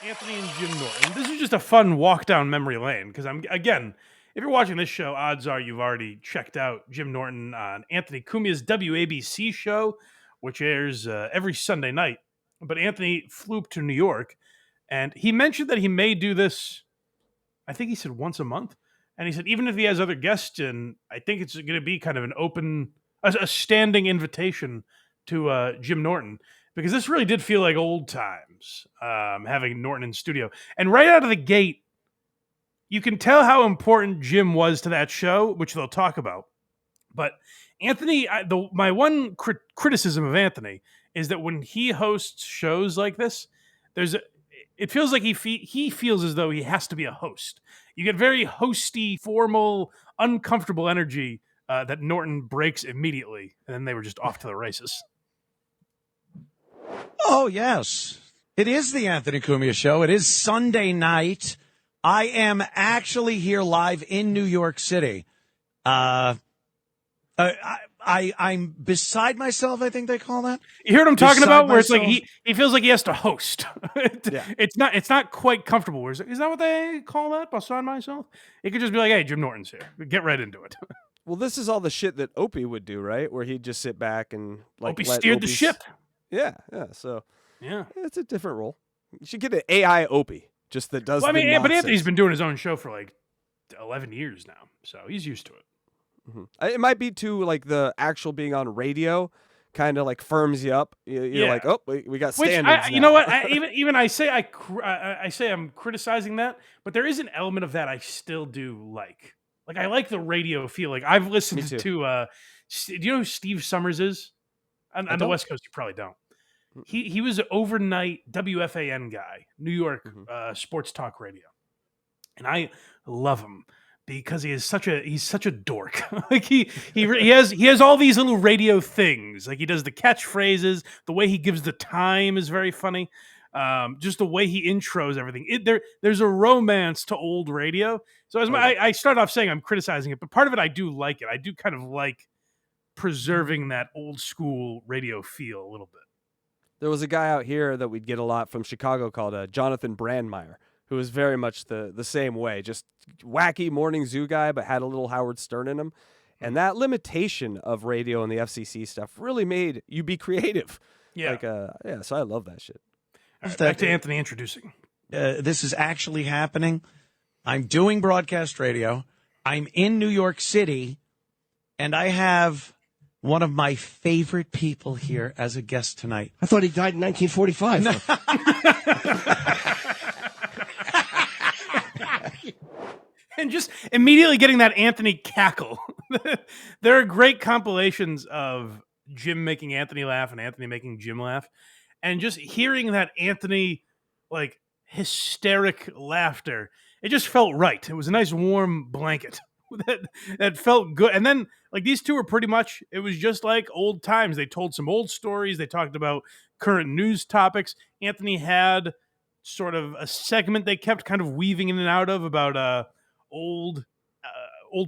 Anthony and Jim Norton. This is just a fun walk down memory lane because if you're watching this show, odds are you've already checked out Jim Norton on Anthony Cumia's WABC show, which airs every Sunday night. But Anthony flew up to New York, and he mentioned that he may do this. I think he said once a month, and he said even if he has other guests in, I think it's going to be kind of an open, a standing invitation to Jim Norton. Because this really did feel like old times, having Norton in studio. And right out of the gate, you can tell how important Jim was to that show, which they'll talk about. But Anthony, my one criticism of Anthony is that when he hosts shows like this, it feels like he feels as though he has to be a host. You get very hosty, formal, uncomfortable energy that Norton breaks immediately, and then they were just off to the races. Oh, yes. It is the Anthony Cumia Show. It is Sunday night. I am actually here live in New York City. I'm beside myself, I think they call that. You hear what I'm talking about? Where it's like he feels like he has to host. Yeah. It's not quite comfortable. Where is that what they call that? Beside myself? It could just be like, hey, Jim Norton's here. Get right into it. Well, this is all the shit that Opie would do, right? Where he'd just sit back and Opie steered the ship. Yeah. So yeah, it's a different role. You should get an AI Opie, just that does. Well, I mean, but Anthony's been doing his own show for like 11 years now, so he's used to it. Mm-hmm. It might be too like the actual being on radio, kind of like firms you up. You're like, oh, we got standards. You know what? I say I'm criticizing that, but there is an element of that I still do like. Like I like the radio feel. Like I've listened to. Do you know who Steve Summers is? On the West Coast, you probably don't. He was an overnight WFAN guy, New York sports talk radio, and I love him because he's such a dork. Like he has all these little radio things. Like he does the catchphrases. The way he gives the time is very funny. Just the way he intros everything. There's a romance to old radio. So I start off saying I'm criticizing it, but part of it I do like it. I do kind of like preserving that old school radio feel a little bit. There was a guy out here that we'd get a lot from Chicago called Jonathan Brandmeier, who was very much the same way, just wacky morning zoo guy, but had a little Howard Stern in him. And that limitation of radio and the FCC stuff really made you be creative. Yeah. So I love that shit. Right, back to Anthony introducing. This is actually happening. I'm doing broadcast radio. I'm in New York City, and I have one of my favorite people here as a guest tonight. I thought he died in 1945. And just immediately getting that Anthony cackle. There are great compilations of Jim making Anthony laugh and Anthony making Jim laugh. And just hearing that Anthony, like, hysteric laughter, it just felt right. It was a nice warm blanket. That felt good. And then like these two were pretty much, it was just like old times. They told some old stories. They talked about current news topics. Anthony had sort of a segment they kept kind of weaving in and out of about old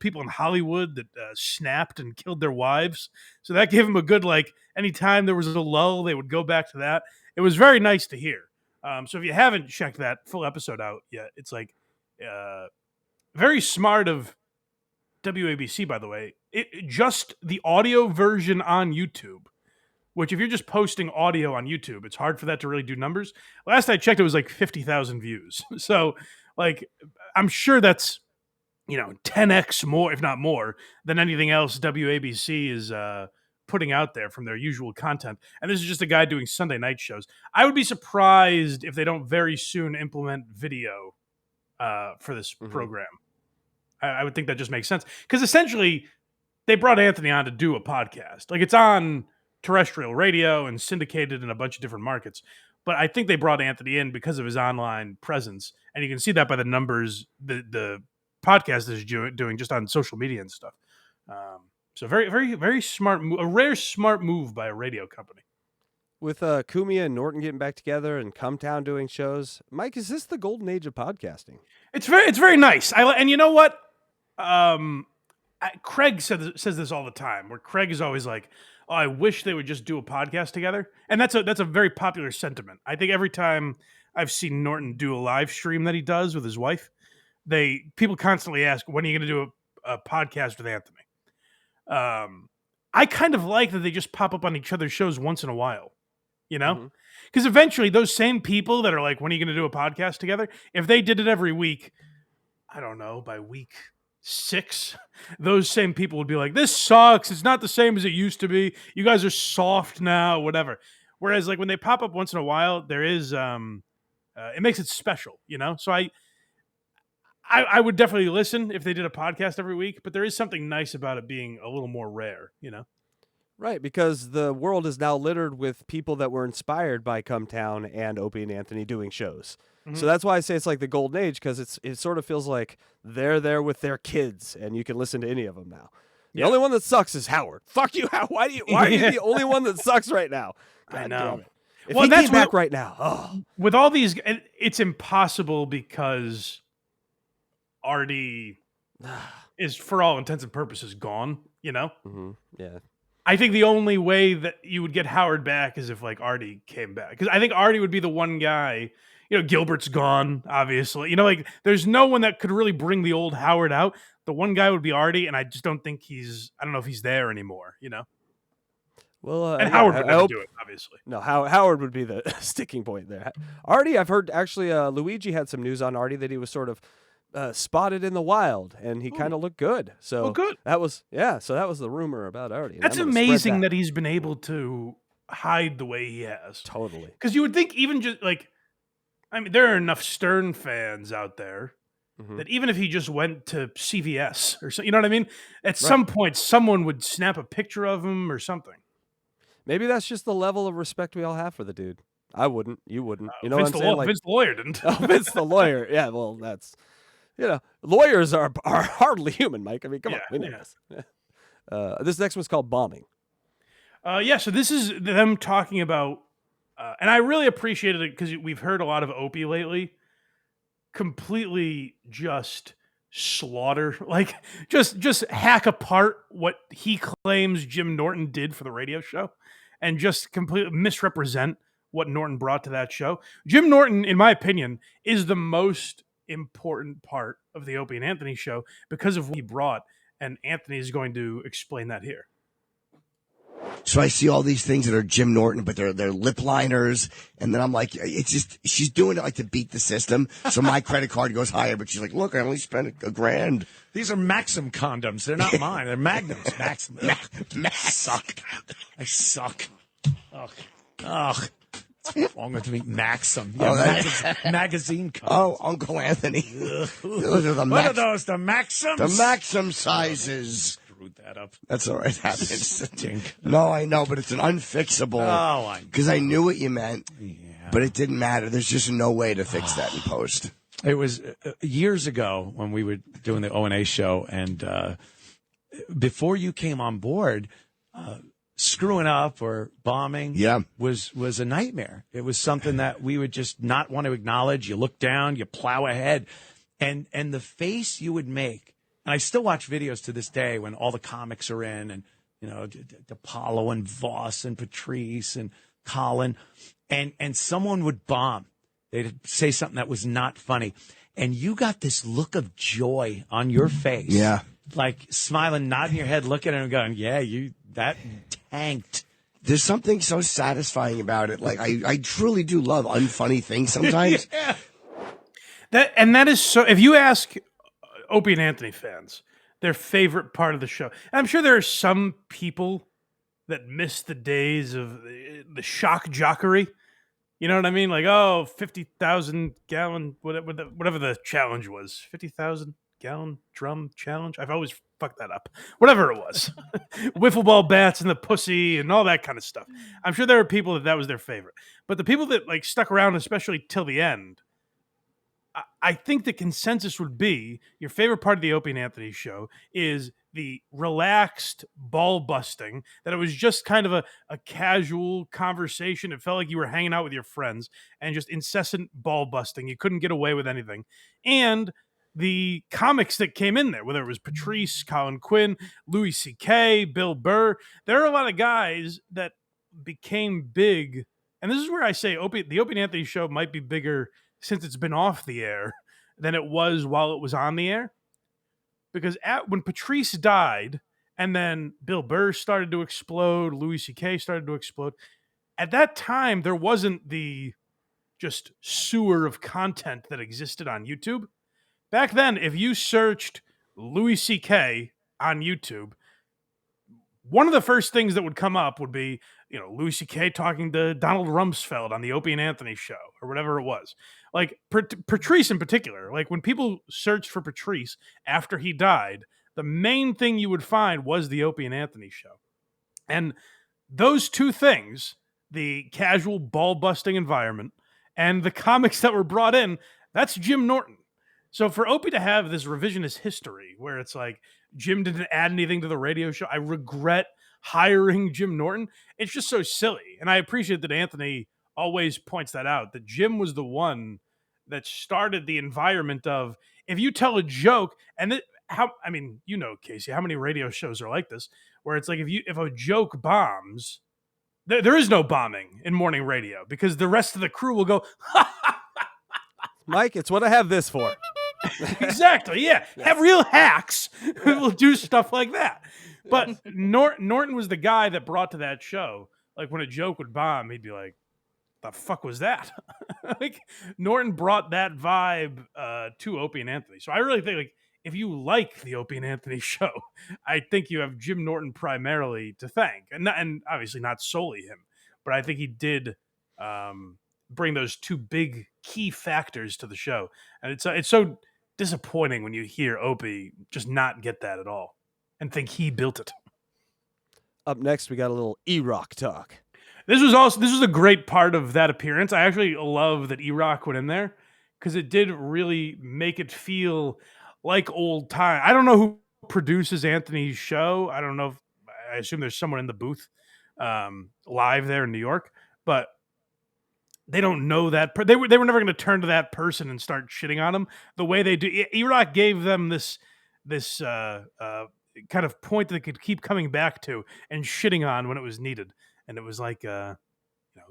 people in Hollywood that snapped and killed their wives. So that gave him a good, like, anytime there was a lull, they would go back to that. It was very nice to hear. So if you haven't checked that full episode out yet, it's like very smart of WABC, by the way. Just the audio version on YouTube, which if you're just posting audio on YouTube, it's hard for that to really do numbers. Last I checked, it was like 50,000 views. So like, I'm sure that's, 10x more, if not more, than anything else WABC is putting out there from their usual content. And this is just a guy doing Sunday night shows. I would be surprised if they don't very soon implement video for this program. I would think that just makes sense. Because essentially, they brought Anthony on to do a podcast. Like, it's on terrestrial radio and syndicated in a bunch of different markets. But I think they brought Anthony in because of his online presence. And you can see that by the numbers the podcast is doing just on social media and stuff. So very, very, very smart, a rare smart move by a radio company. With Cumia and Norton getting back together and Cumtown doing shows, Mike, is this the golden age of podcasting? It's very nice. And you know what? Craig says this all the time, where Craig is always like, oh, I wish they would just do a podcast together. And that's a very popular sentiment. I think every time I've seen Norton do a live stream that he does with his wife. People constantly ask, when are you going to do a podcast with Anthony? I kind of like that they just pop up on each other's shows once in a while, you know? Because eventually those same people that are like, when are you going to do a podcast together? If they did it every week, I don't know, by week 6, those same people would be like, this sucks. It's not the same as it used to be. You guys are soft now, whatever. Whereas like when they pop up once in a while, there is, it makes it special, you know? So I would definitely listen if they did a podcast every week, but there is something nice about it being a little more rare, you know? Right, because the world is now littered with people that were inspired by Come Town and Opie and Anthony doing shows. So that's why I say it's like the golden age, because it sort of feels like they're there with their kids, and you can listen to any of them now. The only one that sucks is Howard. Fuck you, Howard. Why are you the only one that sucks right now? God I know. damn it. If Well, he that's came back right now, with all these, it's impossible because Artie is, for all intents and purposes, gone, you know? Yeah. I think the only way that you would get Howard back is if like Artie came back, because I think Artie would be the one guy. You know, Gilbert's gone, obviously. You know, like there's no one that could really bring the old Howard out. The one guy would be Artie, and I just don't think I don't know if he's there anymore. You know. Well, And Howard would never do it, obviously. No, Howard would be the sticking point there. Artie, I've heard actually, Luigi had some news on Artie that he was sort of spotted in the wild, and he kind of looked good. So good. That was So that was the rumor about Artie. That's amazing that he's been able to hide the way he has. Totally. Because you would think even just like, I mean, there are enough Stern fans out there that even if he just went to CVS or so, you know what I mean? At some point, someone would snap a picture of him or something. Maybe that's just the level of respect we all have for the dude. I wouldn't. You wouldn't. You know what I'm saying? Vince the lawyer didn't. Vince the lawyer. Yeah, well, that's, lawyers are hardly human, Mike. I mean, come on. We know this. This next one's called Bombing. So this is them talking about, and I really appreciated it because we've heard a lot of Opie lately completely just slaughter, like just hack apart what he claims Jim Norton did for the radio show and just completely misrepresent what Norton brought to that show. Jim Norton, in my opinion, is the most important part of the Opie and Anthony show because of what he brought, and Anthony is going to explain that here. So I see all these things that are Jim Norton, but they're lip liners. And then I'm like, it's just, she's doing it like to beat the system. So my credit card goes higher, but she's like, look, I only spent $1,000. These are Maxim condoms. They're not mine. They're Magnums. Maxim. Suck. I suck. Ugh. What's wrong with me? Maxim. Yeah, magazine condoms. Oh, Uncle Anthony. Those are what are those? The Maxims? The Maxim sizes. That up. That's all right. Happens. No, I know, but it's an unfixable. Oh, I know. Because I knew what you meant, yeah. But it didn't matter. There's just no way to fix that in post. It was years ago when we were doing the O&A show, and before you came on board, screwing up or bombing was a nightmare. It was something that we would just not want to acknowledge. You look down, you plow ahead, and the face you would make. And I still watch videos to this day when all the comics are in, and DePaulo and Voss and Patrice and Colin, and someone would bomb. They'd say something that was not funny, and you got this look of joy on your face, like smiling, nodding your head, looking at him, going, "Yeah, that tanked." There's something so satisfying about it. Like I truly do love unfunny things sometimes. That is so. If you ask Opie and Anthony fans their favorite part of the show, and I'm sure there are some people that miss the days of the shock jockery. You know what I mean? Like, 50,000 gallon, whatever the challenge was, 50,000 gallon drum challenge. I've always fucked that up. Whatever it was, wiffle ball bats and the pussy and all that kind of stuff. I'm sure there are people that was their favorite, but the people that like stuck around, especially till the end, I think the consensus would be your favorite part of the Opie and Anthony show is the relaxed ball busting, that it was just kind of a casual conversation. It felt like you were hanging out with your friends and just incessant ball busting. You couldn't get away with anything. And the comics that came in there, whether it was Patrice, Colin Quinn, Louis C.K., Bill Burr, there are a lot of guys that became big And this is where I say the Opie and Anthony show might be bigger since it's been off the air than it was while it was on the air. Because when Patrice died, and then Bill Burr started to explode, Louis C.K. started to explode, at that time, there wasn't the just sewer of content that existed on YouTube. Back then, if you searched Louis C.K. on YouTube, one of the first things that would come up would be, Louis C.K. talking to Donald Rumsfeld on the Opie and Anthony show or whatever it was. Like Patrice in particular, like when people searched for Patrice after he died, the main thing you would find was the Opie and Anthony show. And those two things, the casual ball-busting environment and the comics that were brought in, that's Jim Norton. So for Opie to have this revisionist history where it's like Jim didn't add anything to the radio show, I regret hiring Jim Norton. It's just so silly. And I appreciate that Anthony always points that out, that Jim was the one that started the environment of, if you tell a joke, and Casey, how many radio shows are like this, where it's like if a joke bombs, there is no bombing in morning radio because the rest of the crew will go, Mike, it's what I have this for. Exactly, yeah. Yes. Have real hacks will do stuff like that. But Norton was the guy that brought to that show, like when a joke would bomb, he'd be like, the fuck was that? Like Norton brought that vibe to Opie and Anthony. So I really think, like, if you like the Opie and Anthony show, I think you have Jim Norton primarily to thank, and obviously not solely him, but I think he did bring those two big key factors to the show. And it's so disappointing when you hear Opie just not get that at all and think he built it. Up next, we got a little Erock talk. This was a great part of that appearance. I actually love that Erock went in there because it did really make it feel like old time. I don't know who produces Anthony's show. I don't know. I assume there's someone in the booth live there in New York, but they don't know that. They were never going to turn to that person and start shitting on him the way they do. Erock gave them this kind of point that they could keep coming back to and shitting on when it was needed. And it was like it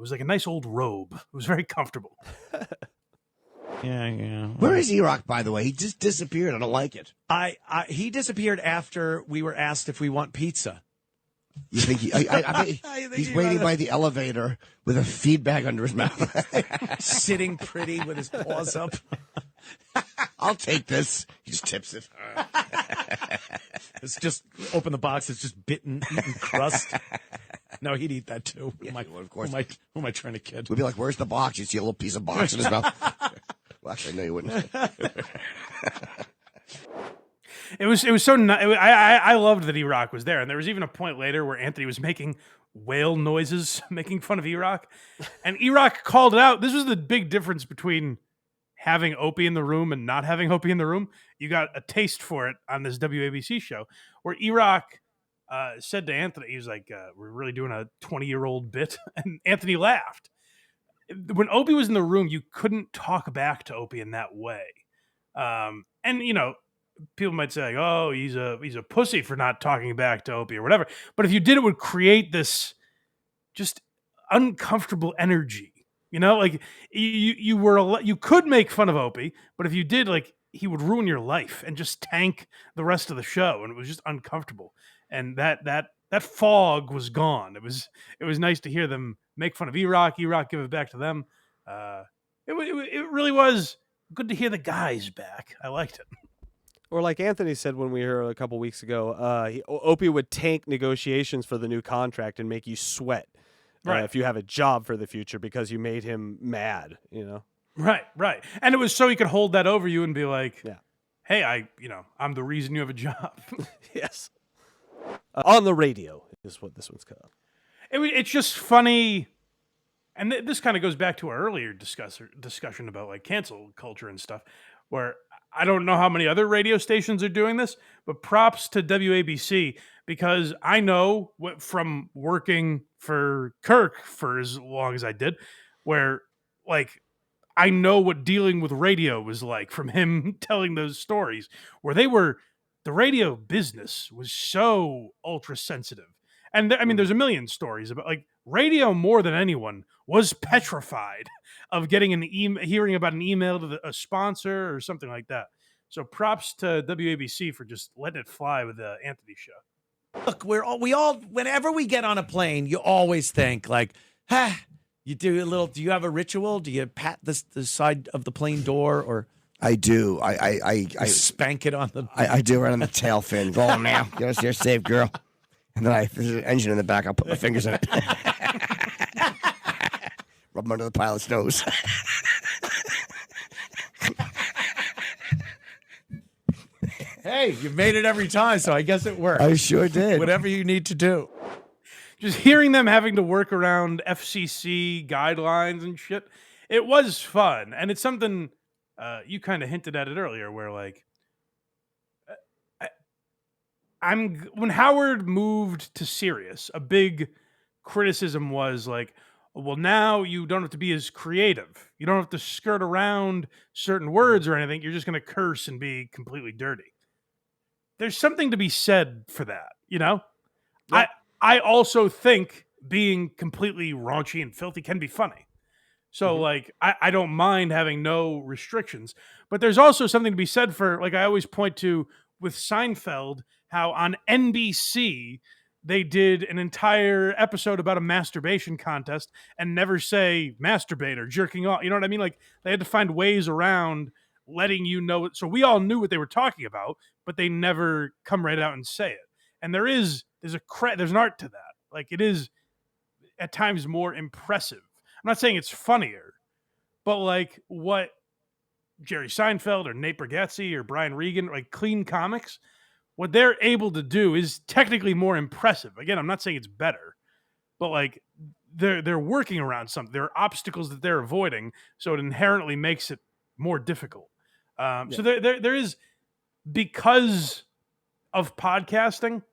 was like a nice old robe. It was very comfortable. Yeah. Where is Erock, by the way? He just disappeared. I don't like it. He disappeared after we were asked if we want pizza. You think I think he's waiting by the elevator with a feed bag under his mouth, sitting pretty with his paws up. I'll take this. He just tips it. It's just open the box. It's just eaten crust. No, he'd eat that too. Yeah, of course. Who am I trying to kid? We'd be like, "Where's the box?" You see a little piece of box in his mouth. Well, actually, no, you wouldn't. It was so. I loved that Erock was there, and there was even a point later where Anthony was making whale noises, making fun of Erock, and Erock called it out. This was the big difference between having Opie in the room and not having Opie in the room. You got a taste for it on this WABC show, where Erock said to Anthony, he was like, "We're really doing a 20-year-old bit," and Anthony laughed. When Opie was in the room, you couldn't talk back to Opie in that way, and people might say, like, "Oh, he's a pussy for not talking back to Opie or whatever." But if you did, it would create this just uncomfortable energy. Like you could make fun of Opie, but if you did, like, he would ruin your life and just tank the rest of the show, and it was just uncomfortable. And that fog was gone. It was nice to hear them make fun of Erock give it back to them. It really was good to hear the guys back. I liked it. Or like Anthony said when we were here a couple weeks ago, Opie would tank negotiations for the new contract and make you sweat if you have a job for the future because you made him mad, Right. And it was so he could hold that over you and be like, yeah, "Hey, I'm the reason you have a job." Yes. On the radio is what this one's called. It's just funny. And this kind of goes back to our earlier discussion about like cancel culture and stuff, where I don't know how many other radio stations are doing this, but props to WABC, because I know from working for Kirk for as long as I did, where like I know what dealing with radio was like from him telling those stories, where the radio business was so ultra sensitive. And there's a million stories about, like, radio more than anyone was petrified of getting hearing about an email to a sponsor or something like that. So props to WABC for just letting it fly with the Anthony show. Look, we all whenever we get on a plane, you always think like, you do a little. Do you have a ritual? Do you pat the side of the plane door, or I do. I spank it on the? I do right on the tail fin. Go on now. Get us here safe, girl. And then if there's an engine in the back, I'll put my fingers in it. Rub them under the pilot's nose. Hey, you've made it every time, so I guess it worked. I sure did. Whatever you need to do. Just hearing them having to work around FCC guidelines and shit, it was fun. And it's something you kind of hinted at it earlier, where like, when Howard moved to Sirius, a big criticism was like, well, now you don't have to be as creative. You don't have to skirt around certain words or anything. You're just going to curse and be completely dirty. There's something to be said for that, you know? Yep. I also think being completely raunchy and filthy can be funny. So, like, I don't mind having no restrictions. But there's also something to be said for, like, I always point to with Seinfeld, how on NBC they did an entire episode about a masturbation contest and never say masturbate or jerking off. You know what I mean? Like, they had to find ways around letting you know. So we all knew what they were talking about, but they never come right out and say it. And there's an art to that. Like, it is at times more impressive. I'm not saying it's funnier, but like what Jerry Seinfeld or Nate Bargatze or Brian Regan, like clean comics, what they're able to do is technically more impressive. Again, I'm not saying it's better, but like they're working around something. There are obstacles that they're avoiding, so it inherently makes it more difficult. So there is, because of podcasting,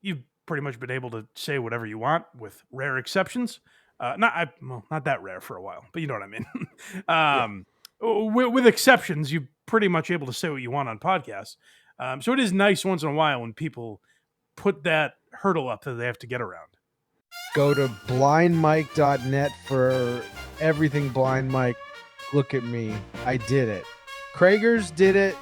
you've pretty much been able to say whatever you want, with rare exceptions. Not that rare for a while, but you know what I mean. With exceptions, you're pretty much able to say what you want on podcasts. So it is nice once in a while when people put that hurdle up that they have to get around. Go to blindmike.net for everything Blind Mike. Look at me. I did it. Krager's did it.